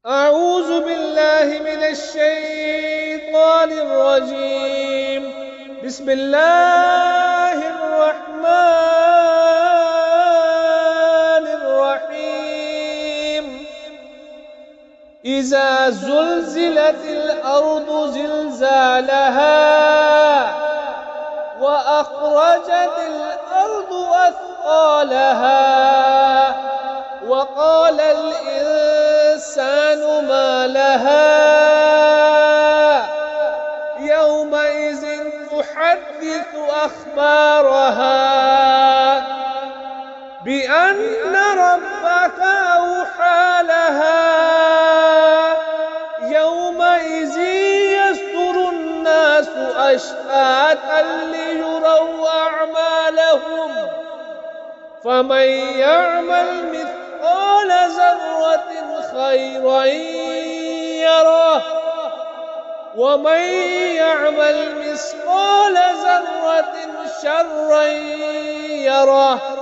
أعوذ بالله من الشيطان الرجيم. بسم الله الرحمن الرحيم. إذا زلزلت الأرض زلزالها وأخرجت الأرض أثقالها وقال الإنسان ما لها يومئذ تحدث أخبارها بأن ربك أوحى لها يومئذ يصدر الناس أشتاتا ليروا أعمالهم فمن يعمل مثقال ذرة خيرا يره ومن يعمل مثقال ذرة شرا يره.